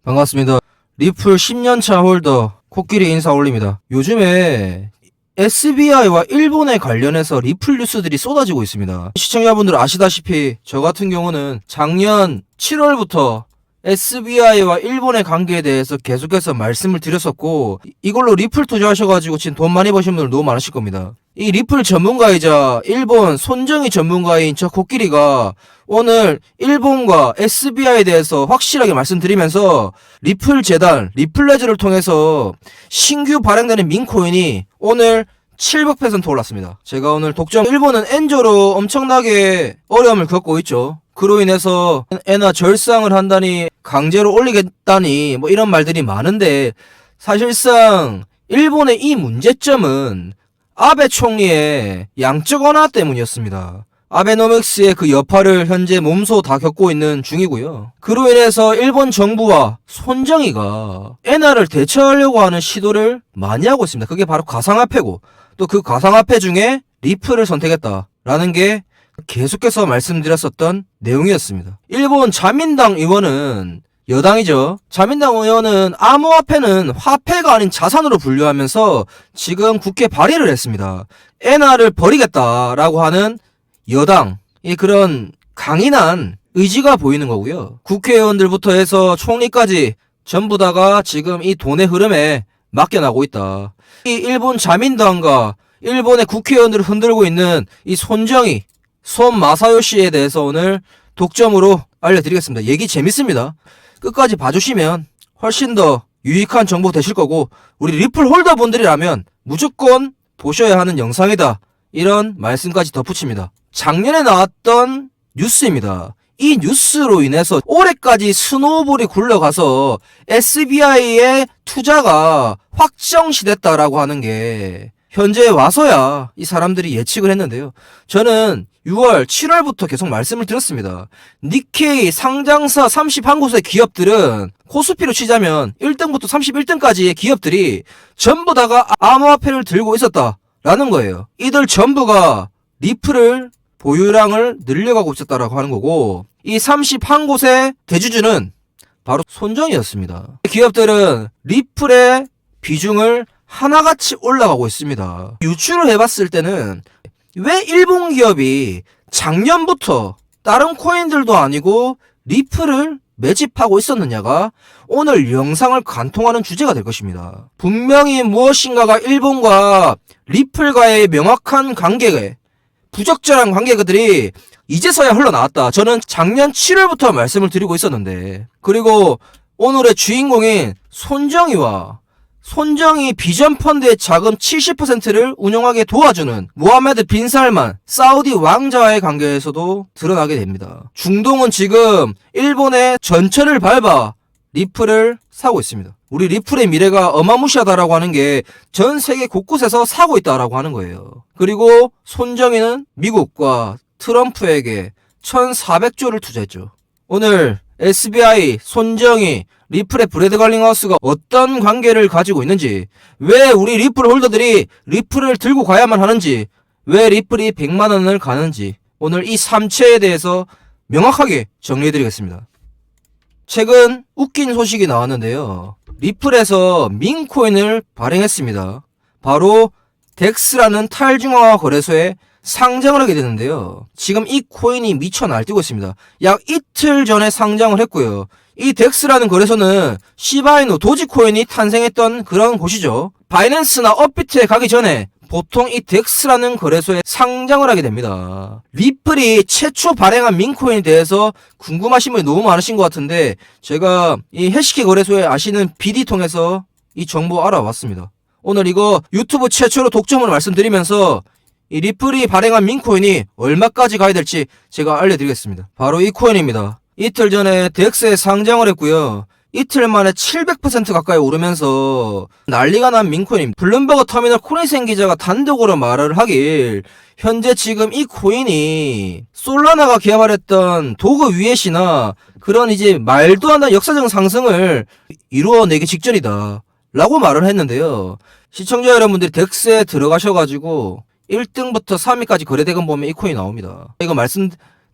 반갑습니다. 리플 10년차 홀더 코끼리 인사 올립니다. 요즘에 SBI와 일본에 관련해서 리플 뉴스들이 쏟아지고 있습니다. 시청자분들 아시다시피 저 같은 경우는 작년 7월부터 SBI와 일본의 관계에 대해서 계속해서 말씀을 드렸었고, 이걸로 리플 투자하셔가지고 지금 돈 많이 버신 분들 너무 많으실 겁니다. 이 리플 전문가이자 일본 손정희 전문가인 저 코끼리가 오늘 일본과 SBI에 대해서 확실하게 말씀드리면서 리플 재단, 리플레즈를 통해서 신규 발행되는 민코인이 오늘 700% 올랐습니다. 제가 오늘 독점, 일본은 엔저로 엄청나게 어려움을 겪고 있죠. 그로 인해서 엔화 절상을 한다니, 강제로 올리겠다니, 뭐 이런 말들이 많은데, 사실상 일본의 이 문제점은 아베 총리의 양적 완화 때문이었습니다. 아베노믹스의 그 여파를 현재 몸소 다 겪고 있는 중이고요. 그로 인해서 일본 정부와 손정희가 엔화를 대처하려고 하는 시도를 많이 하고 있습니다. 그게 바로 가상화폐고, 또 그 가상화폐 중에 리플을 선택했다라는 게 계속해서 말씀드렸었던 내용이었습니다. 일본 자민당 의원은, 여당이죠. 자민당 의원은 암호화폐는 화폐가 아닌 자산으로 분류하면서 지금 국회 발의를 했습니다. 엔화를 버리겠다라고 하는 여당의 그런 강인한 의지가 보이는 거고요. 국회의원들부터 해서 총리까지 전부 다가 지금 이 돈의 흐름에 맡겨나고 있다. 이 일본 자민당과 일본의 국회의원들을 흔들고 있는 이 손정희, 손마사요시에 대해서 오늘 독점으로 알려드리겠습니다. 얘기 재밌습니다. 끝까지 봐주시면 훨씬 더 유익한 정보 되실 거고, 우리 리플 홀더 분들이라면 무조건 보셔야 하는 영상이다, 이런 말씀까지 덧붙입니다. 작년에 나왔던 뉴스입니다. 이 뉴스로 인해서 올해까지 스노우볼이 굴러가서 SBI의 투자가 확정시됐다라고 하는 게 현재 와서야 이 사람들이 예측을 했는데요. 저는 6월, 7월부터 계속 말씀을 드렸습니다. 니케이 상장사 31곳의 기업들은 코스피로 치자면 1등부터 31등까지의 기업들이 전부 다가 암호화폐를 들고 있었다라는 거예요. 이들 전부가 리플을 보유량을 늘려가고 있었다라고 하는 거고, 이 31곳의 대주주는 바로 손정희였습니다. 기업들은 리플의 비중을 하나같이 올라가고 있습니다. 유추를 해봤을 때는 왜 일본 기업이 작년부터 다른 코인들도 아니고 리플을 매집하고 있었느냐가 오늘 영상을 관통하는 주제가 될 것입니다. 분명히 무엇인가가 일본과 리플과의 명확한 관계에, 부적절한 관계들이 이제서야 흘러나왔다. 저는 작년 7월부터 말씀을 드리고 있었는데, 그리고 오늘의 주인공인 손정희 비전펀드의 자금 70%를 운영하게 도와주는 모하메드 빈 살만 사우디 왕자와의 관계에서도 드러나게 됩니다. 중동은 지금 일본의 전철을 밟아 리플을 사고 있습니다. 우리 리플의 미래가 어마무시하다라고 하는 게 전 세계 곳곳에서 사고 있다라고 하는 거예요. 그리고 손정희는 미국과 트럼프에게 1,400조를 투자했죠. 오늘 SBI, 손정희, 리플의 브래드 갈링하우스가 어떤 관계를 가지고 있는지, 왜 우리 리플 홀더들이 리플을 들고 가야만 하는지, 왜 리플이 100만원을 가는지, 오늘 이 3체에 대해서 명확하게 정리해드리겠습니다. 최근 웃긴 소식이 나왔는데요. 리플에서 민코인을 발행했습니다. 바로 덱스라는 탈중앙화 거래소에 상장을 하게 되는데요. 지금 이 코인이 미쳐 날뛰고 있습니다. 약 이틀 전에 상장을 했고요. 이 덱스라는 거래소는 시바이누 도지코인이 탄생했던 그런 곳이죠. 바이낸스나 업비트에 가기 전에 보통 이 덱스라는 거래소에 상장을 하게 됩니다. 리플이 최초 발행한 민코인에 대해서 궁금하신 분이 너무 많으신 것 같은데, 제가 이 해시키 거래소에 아시는 BD 통해서 이 정보 알아왔습니다. 오늘 이거 유튜브 최초로 독점을 말씀드리면서 이 리플이 발행한 민코인이 얼마까지 가야 될지 제가 알려드리겠습니다. 바로 이 코인입니다. 이틀 전에 덱스에 상장을 했고요. 이틀 만에 700% 가까이 오르면서 난리가 난 민코인. 블룸버그 터미널 코니센 기자가 단독으로 말을 하길, 현재 지금 이 코인이 솔라나가 개발했던 도그 위엣이나 그런 이제 말도 안 되는 역사적 상승을 이루어내기 직전이다 라고 말을 했는데요. 시청자 여러분들이 덱스에 들어가셔가지고 1등부터 3위까지 거래대금 보면 이 코인 나옵니다. 이거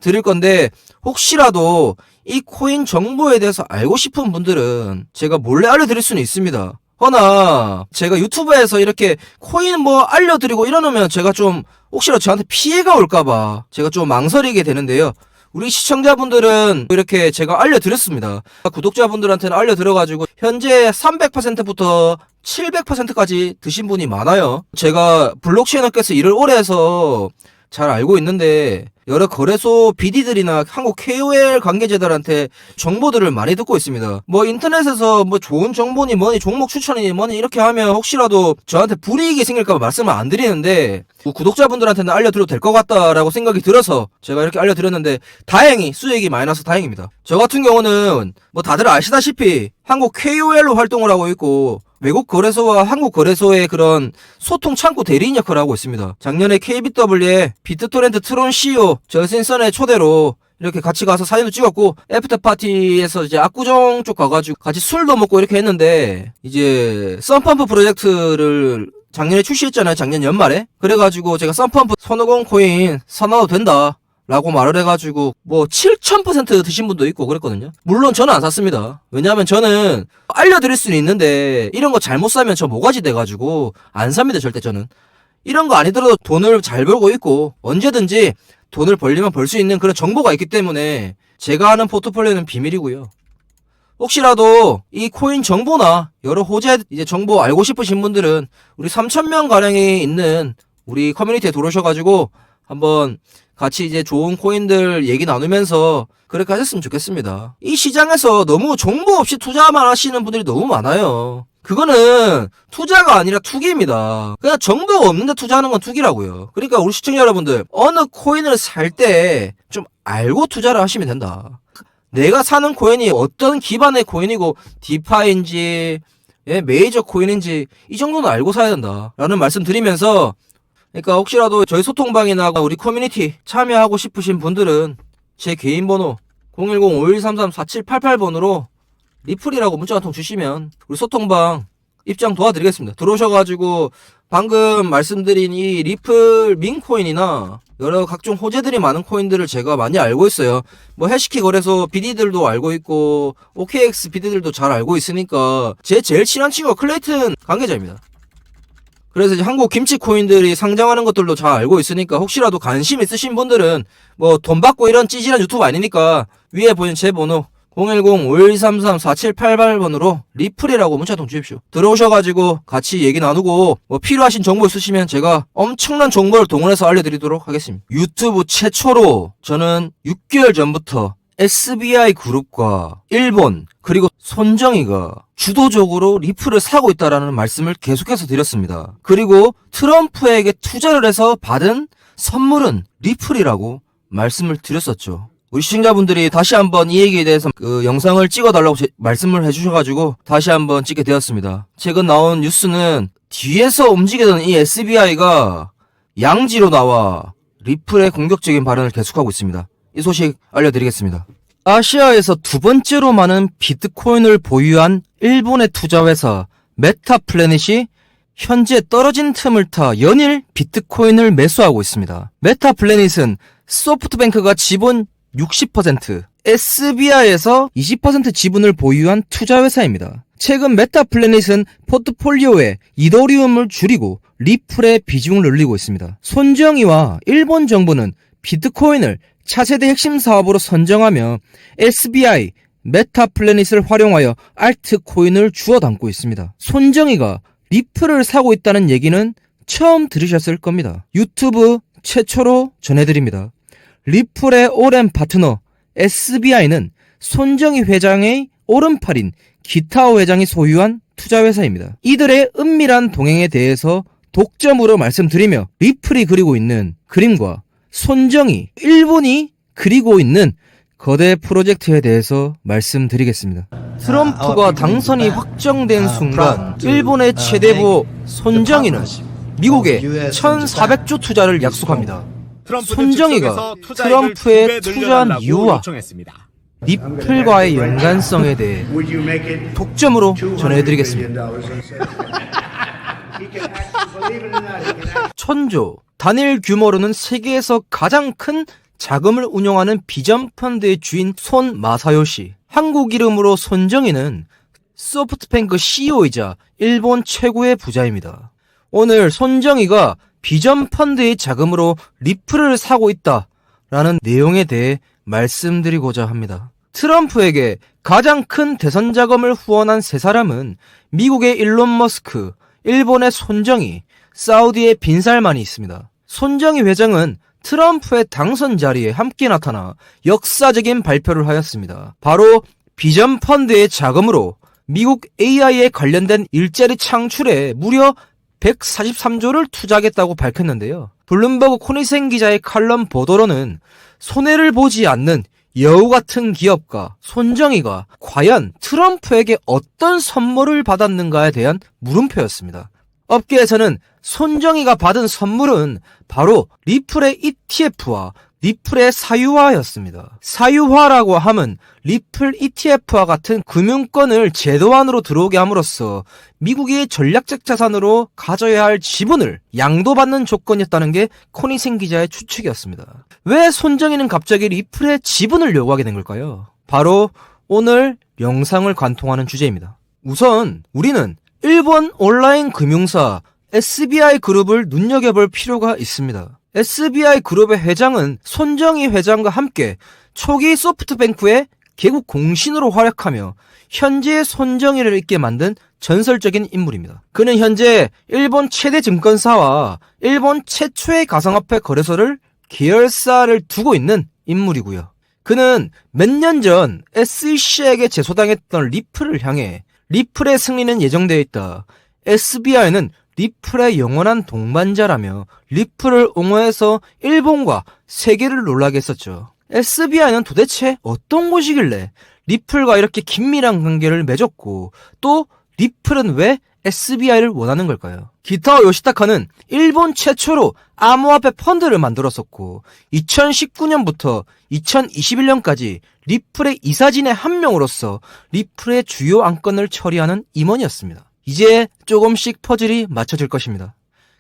드릴 건데, 혹시라도 이 코인 정보에 대해서 알고 싶은 분들은 제가 몰래 알려드릴 수는 있습니다. 허나 제가 유튜브에서 이렇게 코인 뭐 알려드리고 이러면 제가 좀 혹시라도 저한테 피해가 올까봐 제가 좀 망설이게 되는데요. 우리 시청자분들은 이렇게 제가 알려드렸습니다. 구독자분들한테는 알려드려가지고 현재 300%부터 700%까지 드신 분이 많아요. 제가 블록체인 업계에서 일을 오래 해서 잘 알고 있는데 여러 거래소 BD들이나 한국 KOL 관계자들한테 정보들을 많이 듣고 있습니다. 뭐 인터넷에서 뭐 좋은 정보니 뭐니 종목 추천이니 뭐니 이렇게 하면 혹시라도 저한테 불이익이 생길까봐 말씀을 안 드리는데 구독자분들한테는 알려드려도 될 것 같다라고 생각이 들어서 제가 이렇게 알려드렸는데 다행히 수익이 많이 나서 다행입니다. 저 같은 경우는 뭐 다들 아시다시피 한국 KOL로 활동을 하고 있고 외국 거래소와 한국 거래소의 그런 소통 창구 대리인 역할을 하고 있습니다. 작년에 KBW에 비트토렌트 트론 CEO 저신선의 초대로 이렇게 같이 가서 사진도 찍었고 애프터 파티에서 이제 압구정 쪽 가가지고 같이 술도 먹고 이렇게 했는데 이제 썬펌프 프로젝트를 작년에 출시했잖아요. 작년 연말에. 그래가지고 제가 썬펌프 선호공 코인 사놔도 된다 라고 말을 해가지고 뭐 7000% 드신 분도 있고 그랬거든요. 물론 저는 안 샀습니다. 왜냐하면 저는 알려드릴 수는 있는데 이런 거 잘못 사면 저 모가지 돼가지고 안 삽니다. 절대 저는. 이런 거 아니더라도 돈을 잘 벌고 있고 언제든지 돈을 벌리면 벌 수 있는 그런 정보가 있기 때문에 제가 하는 포트폴리오는 비밀이고요. 혹시라도 이 코인 정보나 여러 호재 이제 정보 알고 싶으신 분들은 우리 3000명 가량이 있는 우리 커뮤니티에 들어오셔가지고 한번 같이 이제 좋은 코인들 얘기 나누면서 그렇게 하셨으면 좋겠습니다. 이 시장에서 너무 정보 없이 투자만 하시는 분들이 너무 많아요. 그거는 투자가 아니라 투기입니다. 그냥 정보가 없는데 투자하는 건 투기라고요. 그러니까 우리 시청자 여러분들 어느 코인을 살 때 좀 알고 투자를 하시면 된다. 내가 사는 코인이 어떤 기반의 코인이고 디파인지 메이저 코인인지 이 정도는 알고 사야 된다 라는 말씀 드리면서 그러니까 혹시라도 저희 소통방이나 우리 커뮤니티 참여하고 싶으신 분들은 제 개인 번호 010-5133-4788번으로 리플이라고 문자 한 통 주시면 우리 소통방 입장 도와드리겠습니다. 들어오셔가지고 방금 말씀드린 이 리플 민코인이나 여러 각종 호재들이 많은 코인들을 제가 많이 알고 있어요. 뭐 해시키 거래소 BD들도 알고 있고 OKX BD들도 잘 알고 있으니까 제 제일 친한 친구가 클레이튼 관계자입니다. 그래서 이제 한국 김치 코인들이 상장하는 것들도 잘 알고 있으니까 혹시라도 관심 있으신 분들은 뭐 돈 받고 이런 찌질한 유튜브 아니니까 위에 보이는 제 번호 010-5133-4788번으로 리플이라고 문자통 주십시오. 들어오셔가지고 같이 얘기 나누고 뭐 필요하신 정보 있으시면 제가 엄청난 정보를 동원해서 알려드리도록 하겠습니다. 유튜브 최초로 저는 6개월 전부터 SBI 그룹과 일본 그리고 손정희가 주도적으로 리플을 사고 있다라는 말씀을 계속해서 드렸습니다. 그리고 트럼프에게 투자를 해서 받은 선물은 리플이라고 말씀을 드렸었죠. 우리 시청자분들이 다시 한번 이 얘기에 대해서 그 영상을 찍어달라고 말씀을 해주셔가지고 다시 한번 찍게 되었습니다. 최근 나온 뉴스는 뒤에서 움직이던 이 SBI가 양지로 나와 리플의 공격적인 발언을 계속하고 있습니다. 이 소식 알려드리겠습니다. 아시아에서 두 번째로 많은 비트코인을 보유한 일본의 투자회사 메타플래닛이 현재 떨어진 틈을 타 연일 비트코인을 매수하고 있습니다. 메타플래닛은 소프트뱅크가 지분 60%, SBI에서 20% 지분을 보유한 투자회사입니다. 최근 메타플래닛은 포트폴리오에 이더리움을 줄이고 리플의 비중을 늘리고 있습니다. 손정희와 일본 정부는 비트코인을 차세대 핵심 사업으로 선정하며 SBI, 메타플래닛을 활용하여 알트코인을 주워 담고 있습니다. 손정희가 리플을 사고 있다는 얘기는 처음 들으셨을 겁니다. 유튜브 최초로 전해드립니다. 리플의 오랜 파트너 SBI는 손정희 회장의 오른팔인 기타오 회장이 소유한 투자회사입니다. 이들의 은밀한 동행에 대해서 독점으로 말씀드리며 리플이 그리고 있는 그림과 손정희, 일본이 그리고 있는 거대 프로젝트에 대해서 말씀드리겠습니다. 트럼프가 당선이 확정된 순간 일본의 최대부 손정희는 미국에 1400조 투자를 약속합니다. 손정희가 트럼프에 투자한 이유와 리플과의 연관성에 대해 독점으로 전해드리겠습니다. 천조, 단일 규모로는 세계에서 가장 큰 자금을 운용하는 비전펀드의 주인 손 마사요시, 한국 이름으로 손정희는 소프트뱅크 CEO이자 일본 최고의 부자입니다. 오늘 손정희가 비전펀드의 자금으로 리플을 사고 있다라는 내용에 대해 말씀드리고자 합니다. 트럼프에게 가장 큰 대선 자금을 후원한 세 사람은 미국의 일론 머스크, 일본의 손정희, 사우디의 빈살만이 있습니다. 손정희 회장은 트럼프의 당선 자리에 함께 나타나 역사적인 발표를 하였습니다. 바로 비전펀드의 자금으로 미국 AI에 관련된 일자리 창출에 무려 143조를 투자하겠다고 밝혔는데요. 블룸버그 코니센 기자의 칼럼 보도로는 손해를 보지 않는 여우 같은 기업가 손정희가 과연 트럼프에게 어떤 선물을 받았는가에 대한 물음표였습니다. 업계에서는 손정희가 받은 선물은 바로 리플의 ETF와 리플의 사유화였습니다. 사유화라고 함은 리플 ETF와 같은 금융권을 제도 안으로 들어오게 함으로써 미국의 전략적 자산으로 가져야 할 지분을 양도받는 조건이었다는 게 코니센 기자의 추측이었습니다. 왜 손정희는 갑자기 리플의 지분을 요구하게 된 걸까요? 바로 오늘 영상을 관통하는 주제입니다. 우선 우리는 일본 온라인 금융사 SBI 그룹을 눈여겨볼 필요가 있습니다. SBI 그룹의 회장은 손정희 회장과 함께 초기 소프트뱅크의 개국 공신으로 활약하며 현재의 손정희를 잇게 만든 전설적인 인물입니다. 그는 현재 일본 최대 증권사와 일본 최초의 가상화폐 거래소를 계열사를 두고 있는 인물이고요. 그는 몇 년 전 SEC에게 제소당했던 리플을 향해 리플의 승리는 예정되어 있다. SBI는 리플의 영원한 동반자라며 리플을 옹호해서 일본과 세계를 놀라게 했었죠. SBI는 도대체 어떤 곳이길래 리플과 이렇게 긴밀한 관계를 맺었고 또 리플은 왜 SBI를 원하는 걸까요? 기타오 요시타카는 일본 최초로 암호화폐 펀드를 만들었었고 2019년부터 2021년까지 리플의 이사진의 한 명으로서 리플의 주요 안건을 처리하는 임원이었습니다. 이제 조금씩 퍼즐이 맞춰질 것입니다.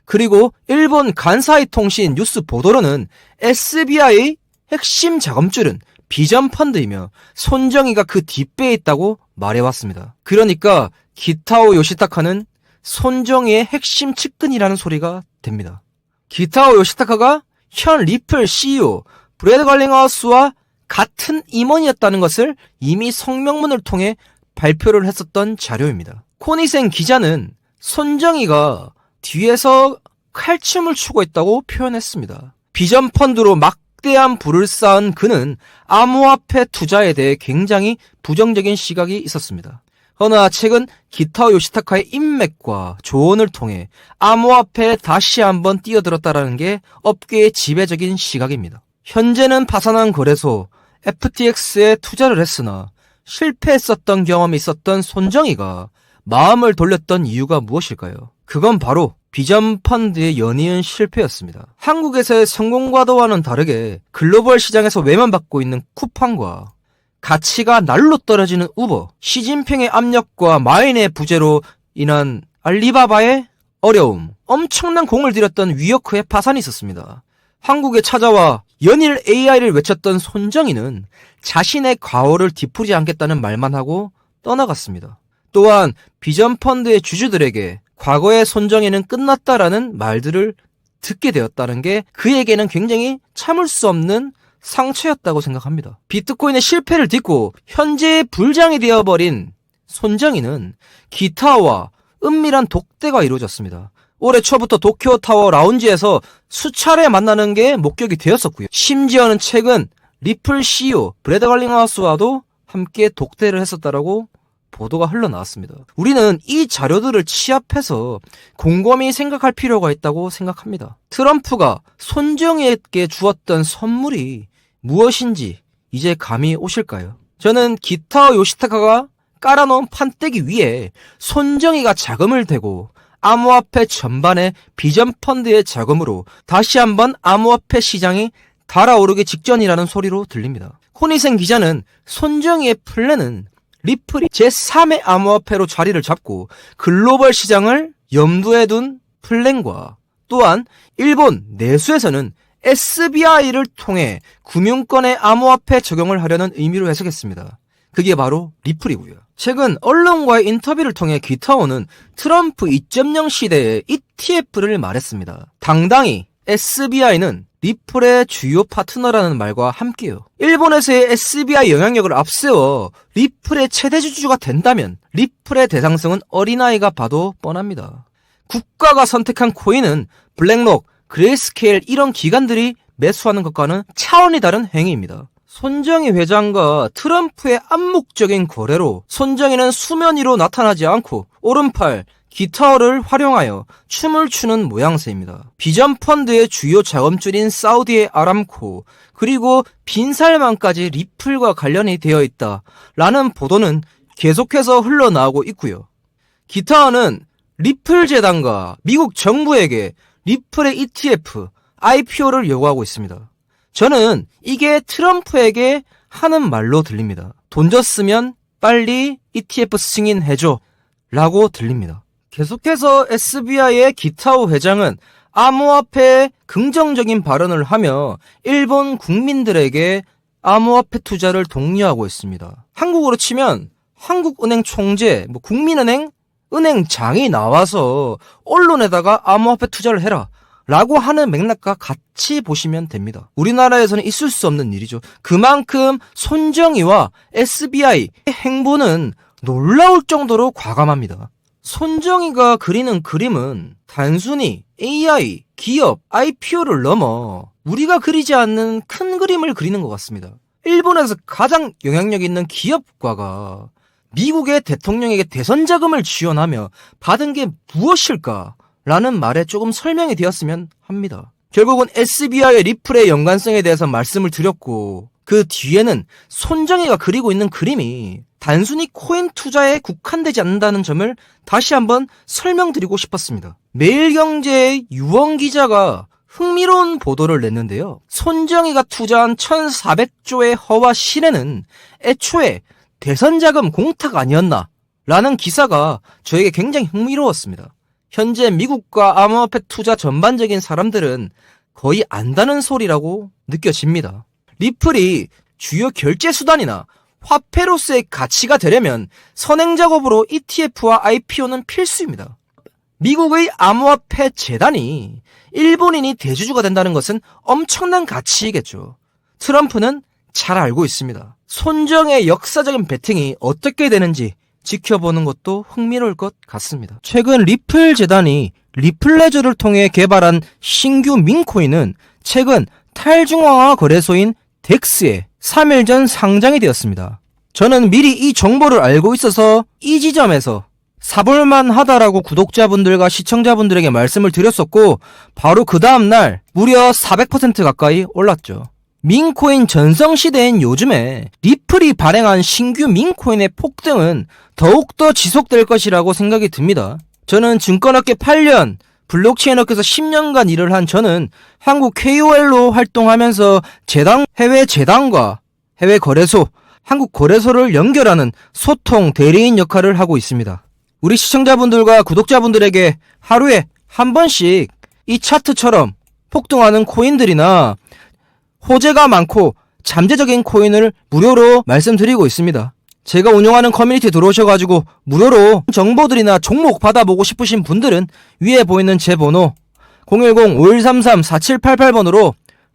그리고 일본 간사이 통신 뉴스 보도로는 SBI의 핵심 자금줄은 비전펀드이며 손정희가 그 뒷배에 있다고 말해왔습니다. 그러니까 기타오 요시타카는 손정희의 핵심 측근이라는 소리가 됩니다. 기타오 요시타카가 현 리플 CEO 브래드 갈링하우스와 같은 임원이었다는 것을 이미 성명문을 통해 발표를 했었던 자료입니다. 코니센 기자는 손정희가 뒤에서 칼춤을 추고 있다고 표현했습니다. 비전펀드로 막대한 부를 쌓은 그는 암호화폐 투자에 대해 굉장히 부정적인 시각이 있었습니다. 허나 최근 기타오 요시타카의 인맥과 조언을 통해 암호화폐에 다시 한번 뛰어들었다는 게 업계의 지배적인 시각입니다. 현재는 파산한 거래소 FTX에 투자를 했으나 실패했었던 경험이 있었던 손정희가 마음을 돌렸던 이유가 무엇일까요? 그건 바로 비전펀드의 연이은 실패였습니다. 한국에서의 성공과도와는 다르게 글로벌 시장에서 외면받고 있는 쿠팡과 가치가 날로 떨어지는 우버, 시진핑의 압력과 마인의 부재로 인한 알리바바의 어려움, 엄청난 공을 들였던 위어크의 파산이 있었습니다. 한국에 찾아와 연일 AI를 외쳤던 손정희는 자신의 과오를 뒤풀지 않겠다는 말만 하고 떠나갔습니다. 또한 비전펀드의 주주들에게 과거의 손정희는 끝났다라는 말들을 듣게 되었다는 게 그에게는 굉장히 참을 수 없는 상처였다고 생각합니다. 비트코인의 실패를 딛고 현재의 불장이 되어버린 손정희는 기타와 은밀한 독대가 이루어졌습니다. 올해 초부터 도쿄타워 라운지에서 수차례 만나는 게 목격이 되었었고요. 심지어는 최근 리플 CEO 브래드 갈링하우스와도 함께 독대를 했었다라고 보도가 흘러나왔습니다. 우리는 이 자료들을 취합해서 곰곰이 생각할 필요가 있다고 생각합니다. 트럼프가 손정희에게 주었던 선물이 무엇인지 이제 감이 오실까요? 저는 기타오 요시타카가 깔아놓은 판때기 위에 손정희가 자금을 대고 암호화폐 전반의 비전펀드의 자금으로 다시 한번 암호화폐 시장이 달아오르기 직전이라는 소리로 들립니다. 코니센 기자는 손정희의 플랜은 리플이 제3의 암호화폐로 자리를 잡고 글로벌 시장을 염두에 둔 플랜과 또한 일본 내수에서는 SBI를 통해 금융권의 암호화폐 적용을 하려는 의미로 해석했습니다. 그게 바로 리플이고요. 최근 언론과의 인터뷰를 통해 기타오는 트럼프 2.0 시대의 ETF를 말했습니다. 당당히 SBI는 리플의 주요 파트너라는 말과 함께요. 일본에서의 SBI 영향력을 앞세워 리플의 최대 주주가 된다면 리플의 대상성은 어린아이가 봐도 뻔합니다. 국가가 선택한 코인은 블랙록, 그레이스케일 이런 기관들이 매수하는 것과는 차원이 다른 행위입니다. 손정희 회장과 트럼프의 암묵적인 거래로 손정희는 수면 위로 나타나지 않고 오른팔 기타어를 활용하여 춤을 추는 모양새입니다. 비전펀드의 주요 자금줄인 사우디의 아람코 그리고 빈살만까지 리플과 관련이 되어 있다라는 보도는 계속해서 흘러나오고 있고요. 기타어는 리플 재단과 미국 정부에게 리플의 ETF, IPO를 요구하고 있습니다. 저는 이게 트럼프에게 하는 말로 들립니다. 돈 줬으면 빨리 ETF 승인해줘 라고 들립니다. 계속해서 SBI의 기타오 회장은 암호화폐에 긍정적인 발언을 하며 일본 국민들에게 암호화폐 투자를 독려하고 있습니다. 한국으로 치면 한국은행 총재, 국민은행 은행장이 나와서 언론에다가 암호화폐 투자를 해라 라고 하는 맥락과 같이 보시면 됩니다. 우리나라에서는 있을 수 없는 일이죠. 그만큼 손정희와 SBI의 행보는 놀라울 정도로 과감합니다. 손정희가 그리는 그림은 단순히 AI, 기업, IPO를 넘어 우리가 그리지 않는 큰 그림을 그리는 것 같습니다. 일본에서 가장 영향력 있는 기업가가 미국의 대통령에게 대선 자금을 지원하며 받은 게 무엇일까? 라는 말에 조금 설명이 되었으면 합니다. 결국은 SBI의 리플의 연관성에 대해서 말씀을 드렸고 그 뒤에는 손정희가 그리고 있는 그림이 단순히 코인 투자에 국한되지 않는다는 점을 다시 한번 설명드리고 싶었습니다. 매일경제의 유원 기자가 흥미로운 보도를 냈는데요. 손정희가 투자한 1,400조의 허와 실에는 애초에 대선 자금 공탁 아니었나? 라는 기사가 저에게 굉장히 흥미로웠습니다. 현재 미국과 암호화폐 투자 전반적인 사람들은 거의 안다는 소리라고 느껴집니다. 리플이 주요 결제 수단이나 화폐로서의 가치가 되려면 선행 작업으로 ETF와 IPO는 필수입니다. 미국의 암호화폐 재단이 일본인이 대주주가 된다는 것은 엄청난 가치이겠죠. 트럼프는 잘 알고 있습니다. 손정의 역사적인 베팅이 어떻게 되는지 지켜보는 것도 흥미로울 것 같습니다. 최근 리플 재단이 리플레저를 통해 개발한 신규 민코인은 최근 탈중앙화 거래소인 덱스에 3일 전 상장이 되었습니다. 저는 미리 이 정보를 알고 있어서 이 지점에서 사볼만 하다라고 구독자분들과 시청자분들에게 말씀을 드렸었고 바로 그 다음날 무려 400% 가까이 올랐죠. 민코인 전성시대인 요즘에 리플이 발행한 신규 민코인의 폭등은 더욱더 지속될 것이라고 생각이 듭니다. 저는 증권업계 8년, 블록체인 업계에서 10년간 일을 한 저는 한국 KOL로 활동하면서 해외 재단과 해외 거래소, 한국 거래소를 연결하는 소통 대리인 역할을 하고 있습니다. 우리 시청자분들과 구독자분들에게 하루에 한 번씩 이 차트처럼 폭등하는 코인들이나 호재가 많고 잠재적인 코인을 무료로 말씀드리고 있습니다. 제가 운영하는 커뮤니티에 들어오셔가지고 무료로 정보들이나 종목 받아보고 싶으신 분들은 위에 보이는 제 번호 010-5133-4788번으로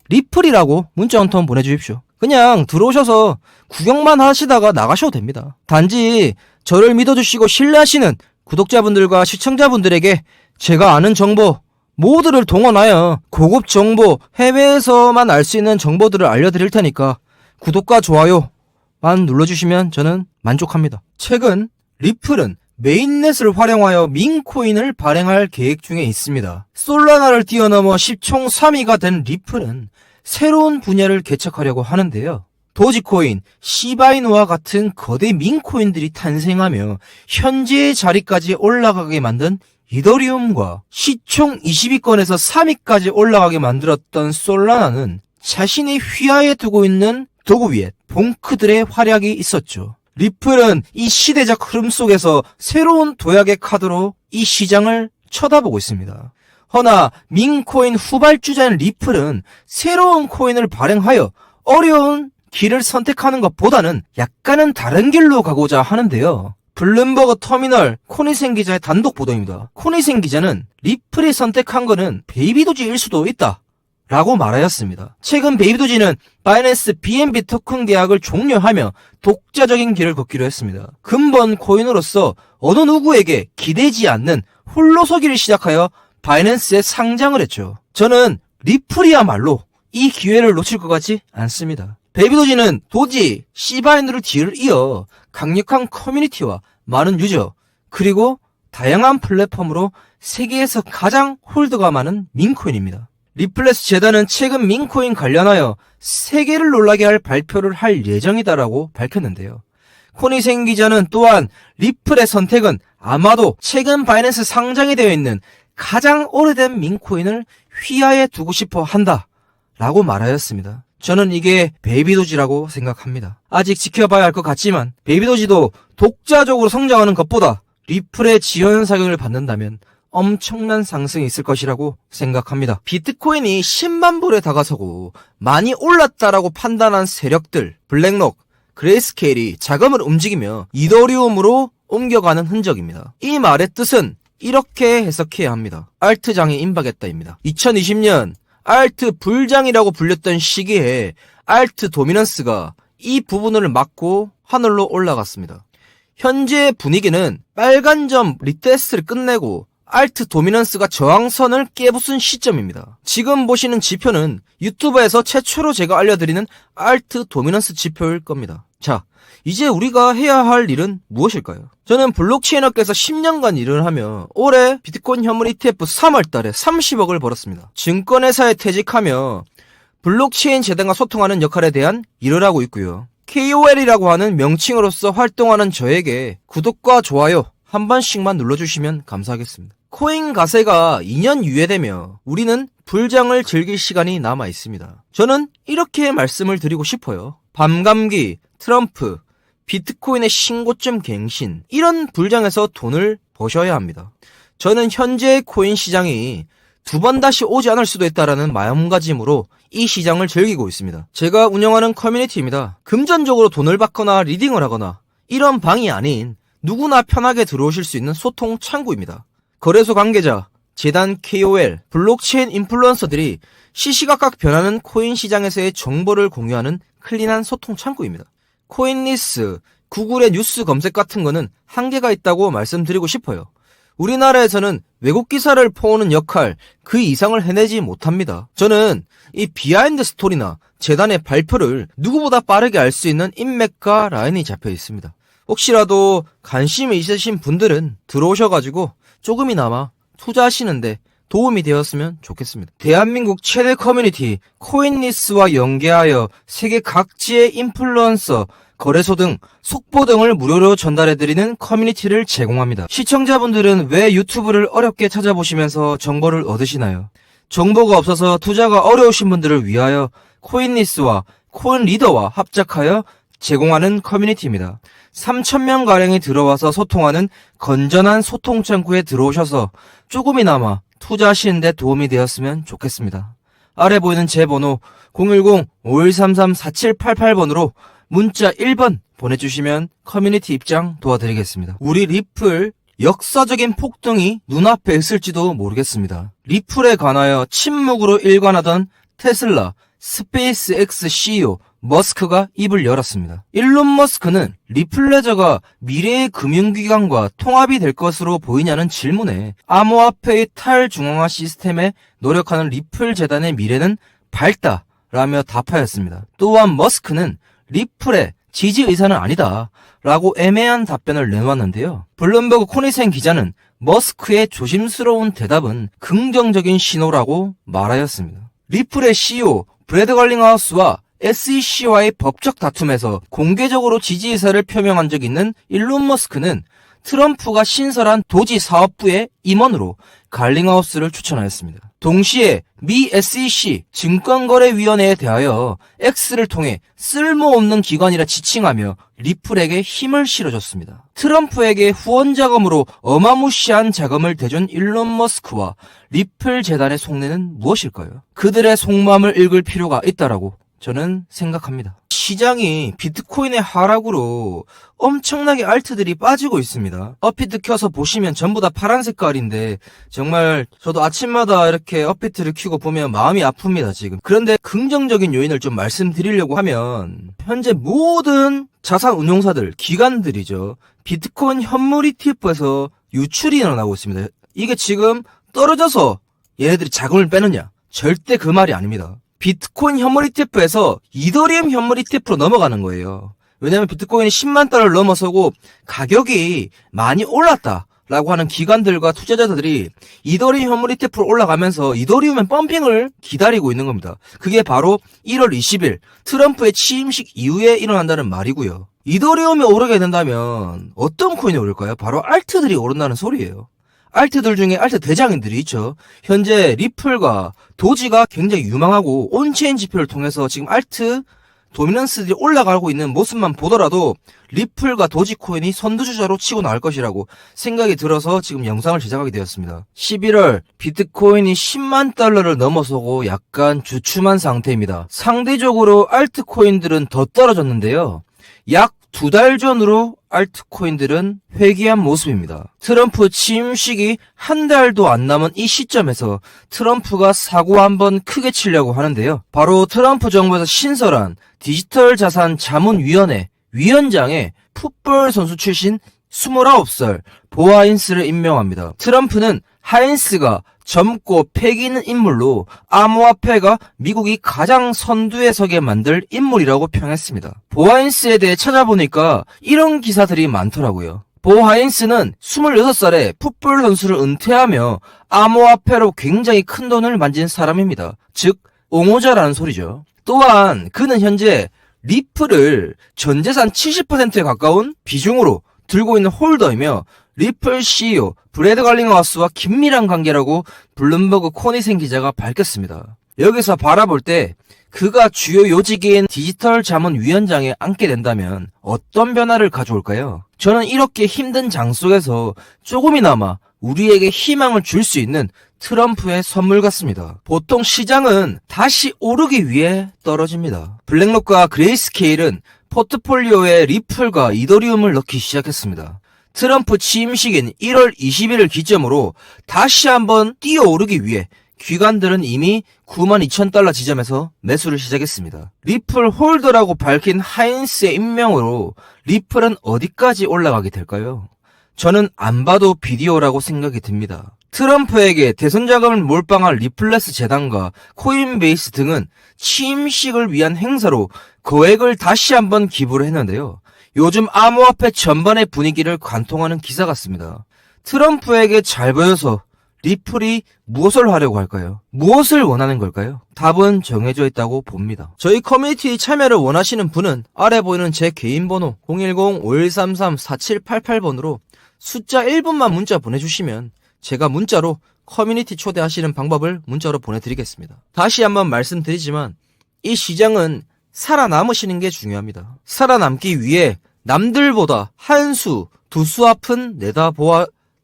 리플이라고 문자 한 통 보내주십시오. 그냥 들어오셔서 구경만 하시다가 나가셔도 됩니다. 단지 저를 믿어주시고 신뢰하시는 구독자분들과 시청자분들에게 제가 아는 정보 모두를 동원하여 고급 정보, 해외에서만 알 수 있는 정보들을 알려드릴 테니까 구독과 좋아요만 눌러주시면 저는 만족합니다. 최근 리플은 메인넷을 활용하여 민코인을 발행할 계획 중에 있습니다. 솔라나를 뛰어넘어 시총 3위가 된 리플은 새로운 분야를 개척하려고 하는데요. 도지코인, 시바이누와 같은 거대 민코인들이 탄생하며 현재의 자리까지 올라가게 만든 이더리움과 시총 20위권에서 3위까지 올라가게 만들었던 솔라나는 자신이 휘하에 두고 있는 도구 위에 봉크들의 활약이 있었죠. 리플은 이 시대적 흐름 속에서 새로운 도약의 카드로 이 시장을 쳐다보고 있습니다. 허나 민코인 후발주자인 리플은 새로운 코인을 발행하여 어려운 길을 선택하는 것보다는 약간은 다른 길로 가고자 하는데요. 블룸버그 터미널 코니센 기자의 단독 보도입니다. 코니센 기자는 리플이 선택한 것은 베이비도지일 수도 있다 라고 말하였습니다. 최근 베이비도지는 바이낸스 BNB 토큰 계약을 종료하며 독자적인 길을 걷기로 했습니다. 근본 코인으로서 어느 누구에게 기대지 않는 홀로서기를 시작하여 바이낸스에 상장을 했죠. 저는 리플이야말로 이 기회를 놓칠 것 같지 않습니다. 베이비도지는 도지, 시바이누를 뒤를 이어 강력한 커뮤니티와 많은 유저, 그리고 다양한 플랫폼으로 세계에서 가장 홀더가 많은 민코인입니다. 리플레스 재단은 최근 민코인 관련하여 세계를 놀라게 할 발표를 할 예정이다라고 밝혔는데요. 코니센 기자는 또한 리플의 선택은 아마도 최근 바이낸스 상장이 되어 있는 가장 오래된 민코인을 휘하에 두고 싶어 한다 라고 말하였습니다. 저는 이게 베이비도지라고 생각합니다. 아직 지켜봐야 할 것 같지만 베이비도지도 독자적으로 성장하는 것보다 리플의 지원 사격을 받는다면 엄청난 상승이 있을 것이라고 생각합니다. 비트코인이 10만 불에 다가서고 많이 올랐다라고 판단한 세력들, 블랙록, 그레이스케일이 자금을 움직이며 이더리움으로 옮겨가는 흔적입니다. 이 말의 뜻은 이렇게 해석해야 합니다. 알트장이 임박했다입니다. 2020년 알트 불장이라고 불렸던 시기에 알트 도미넌스가 이 부분을 막고 하늘로 올라갔습니다. 현재 분위기는 빨간 점 리테스트를 끝내고 알트 도미넌스가 저항선을 깨부순 시점입니다. 지금 보시는 지표는 유튜브에서 최초로 제가 알려드리는 알트 도미넌스 지표일 겁니다. 자, 이제 우리가 해야 할 일은 무엇일까요? 저는 블록체인업계에서 10년간 일을 하며 올해 비트코인 현물 ETF 3월달에 30억을 벌었습니다. 증권회사에 퇴직하며 블록체인 재단과 소통하는 역할에 대한 일을 하고 있고요. KOL이라고 하는 명칭으로서 활동하는 저에게 구독과 좋아요 한 번씩만 눌러주시면 감사하겠습니다. 코인 가세가 2년 유예되며 우리는 불장을 즐길 시간이 남아 있습니다. 저는 이렇게 말씀을 드리고 싶어요. 밤감기, 트럼프, 비트코인의 신고점 갱신, 이런 불장에서 돈을 버셔야 합니다. 저는 현재의 코인 시장이 두 번 다시 오지 않을 수도 있다라는 마음가짐으로 이 시장을 즐기고 있습니다. 제가 운영하는 커뮤니티입니다. 금전적으로 돈을 받거나 리딩을 하거나 이런 방이 아닌 누구나 편하게 들어오실 수 있는 소통 창구입니다. 거래소 관계자, 재단 KOL, 블록체인 인플루언서들이 시시각각 변하는 코인 시장에서의 정보를 공유하는 클린한 소통 창구입니다. 코인리스, 구글의 뉴스 검색 같은 거는 한계가 있다고 말씀드리고 싶어요. 우리나라에서는 외국 기사를 퍼오는 역할 그 이상을 해내지 못합니다. 저는 이 비하인드 스토리나 재단의 발표를 누구보다 빠르게 알 수 있는 인맥과 라인이 잡혀 있습니다. 혹시라도 관심이 있으신 분들은 들어오셔가지고 조금이나마 투자하시는데 도움이 되었으면 좋겠습니다. 대한민국 최대 커뮤니티 코인리스와 연계하여 세계 각지의 인플루언서, 거래소 등 속보 등을 무료로 전달해드리는 커뮤니티를 제공합니다. 시청자분들은 왜 유튜브를 어렵게 찾아보시면서 정보를 얻으시나요? 정보가 없어서 투자가 어려우신 분들을 위하여 코인리스와 코인리더와 합작하여 제공하는 커뮤니티입니다. 3,000명가량이 들어와서 소통하는 건전한 소통 창구에 들어오셔서 조금이나마 투자하시는데 도움이 되었으면 좋겠습니다. 아래 보이는 제 번호 010-5133-4788번으로 문자 1번 보내주시면 커뮤니티 입장 도와드리겠습니다. 우리 리플 역사적인 폭등이 눈앞에 있을지도 모르겠습니다. 리플에 관하여 침묵으로 일관하던 테슬라, 스페이스X CEO 머스크가 입을 열었습니다. 일론 머스크는 리플레저가 미래의 금융기관과 통합이 될 것으로 보이냐는 질문에 암호화폐의 탈중앙화 시스템에 노력하는 리플 재단의 미래는 밝다라며 답하였습니다. 또한 머스크는 리플의 지지 의사는 아니다 라고 애매한 답변을 내놓았는데요. 블룸버그 코니센 기자는 머스크의 조심스러운 대답은 긍정적인 신호라고 말하였습니다. 리플의 CEO 브래드 걸링하우스와 SEC와의 법적 다툼에서 공개적으로 지지 의사를 표명한 적이 있는 일론 머스크는 트럼프가 신설한 도지 사업부의 임원으로 갈링하우스를 추천하였습니다. 동시에 미 SEC 증권거래위원회에 대하여 X를 통해 쓸모없는 기관이라 지칭하며 리플에게 힘을 실어줬습니다. 트럼프에게 후원 자금으로 어마무시한 자금을 대준 일론 머스크와 리플 재단의 속내는 무엇일까요? 그들의 속마음을 읽을 필요가 있다라고 저는 생각합니다. 시장이 비트코인의 하락으로 엄청나게 알트들이 빠지고 있습니다. 업비트 켜서 보시면 전부 다 파란 색깔인데 정말 저도 아침마다 이렇게 업비트를 켜고 보면 마음이 아픕니다, 지금. 그런데 긍정적인 요인을 좀 말씀드리려고 하면 현재 모든 자산 운용사들, 기관들이죠. 비트코인 현물 ETF에서 유출이 일어나고 있습니다. 이게 지금 떨어져서 얘네들이 자금을 빼느냐? 절대 그 말이 아닙니다. 비트코인 현물 ETF에서 이더리움 현물 ETF로 넘어가는 거예요. 왜냐면 비트코인이 10만 달러를 넘어서고 가격이 많이 올랐다라고 하는 기관들과 투자자들이 이더리움 현물 ETF로 올라가면서 이더리움의 펌핑을 기다리고 있는 겁니다. 그게 바로 1월 20일 트럼프의 취임식 이후에 일어난다는 말이고요. 이더리움이 오르게 된다면 어떤 코인이 오를까요? 바로 알트들이 오른다는 소리예요. 알트들 중에 알트 대장인들이 있죠. 현재 리플과 도지가 굉장히 유망하고 온체인 지표를 통해서 지금 알트 도미넌스들이 올라가고 있는 모습만 보더라도 리플과 도지코인이 선두주자로 치고 나올 것이라고 생각이 들어서 지금 영상을 제작하게 되었습니다. 11월 비트코인이 10만 달러를 넘어서고 약간 주춤한 상태입니다. 상대적으로 알트코인들은 더 떨어졌는데요. 약 2달 전으로 알트코인들은 회귀한 모습입니다. 트럼프 취임식이 한 달도 안 남은 이 시점에서 트럼프가 사고 한번 크게 치려고 하는데요. 바로 트럼프 정부에서 신설한 디지털 자산 자문위원회 위원장에 풋볼 선수 출신 29살 보아인스를 임명합니다. 트럼프는 하인스가 젊고 패기 있는 인물로 암호화폐가 미국이 가장 선두에 서게 만들 인물이라고 평했습니다. 보아인스에 대해 찾아보니까 이런 기사들이 많더라고요. 보아인스는 26살에 풋볼 선수를 은퇴하며 암호화폐로 굉장히 큰 돈을 만진 사람입니다. 즉 옹호자라는 소리죠. 또한 그는 현재 리플을 전재산 70%에 가까운 비중으로 들고 있는 홀더이며 리플 CEO 브래드 갈링하우스와 긴밀한 관계라고 블룸버그 코니센 기자가 밝혔습니다. 여기서 바라볼 때 그가 주요 요직인 디지털 자문위원장에 앉게 된다면 어떤 변화를 가져올까요? 저는 이렇게 힘든 장 속에서 조금이나마 우리에게 희망을 줄 수 있는 트럼프의 선물 같습니다. 보통 시장은 다시 오르기 위해 떨어집니다. 블랙록과 그레이스케일은 포트폴리오에 리플과 이더리움을 넣기 시작했습니다. 트럼프 취임식인 1월 20일을 기점으로 다시 한번 뛰어오르기 위해 기관들은 이미 92,000달러 지점에서 매수를 시작했습니다. 리플 홀더라고 밝힌 하인스의 임명으로 리플은 어디까지 올라가게 될까요? 저는 안 봐도 비디오라고 생각이 듭니다. 트럼프에게 대선 자금을 몰빵한 리플레스 재단과 코인베이스 등은 취임식을 위한 행사로 거액을 다시 한번 기부를 했는데요. 요즘 암호화폐 전반의 분위기를 관통하는 기사 같습니다. 트럼프에게 잘 보여서 리플이 무엇을 하려고 할까요? 무엇을 원하는 걸까요? 답은 정해져 있다고 봅니다. 저희 커뮤니티 참여를 원하시는 분은 아래 보이는 제 개인 번호 010-5133-4788번으로 숫자 1분만 문자 보내주시면 제가 문자로 커뮤니티 초대하시는 방법을 문자로 보내드리겠습니다. 다시 한번 말씀드리지만 이 시장은 살아남으시는 게 중요합니다. 살아남기 위해 남들보다 한 수, 두 수 앞은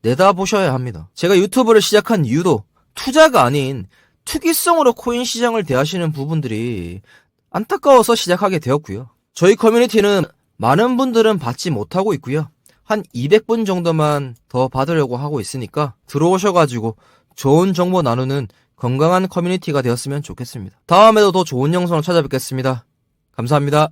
내다보셔야 합니다. 제가 유튜브를 시작한 이유도 투자가 아닌 투기성으로 코인 시장을 대하시는 부분들이 안타까워서 시작하게 되었고요. 저희 커뮤니티는 많은 분들은 받지 못하고 있고요. 한 200분 정도만 더 받으려고 하고 있으니까 들어오셔가지고 좋은 정보 나누는 건강한 커뮤니티가 되었으면 좋겠습니다. 다음에도 더 좋은 영상으로 찾아뵙겠습니다. 감사합니다.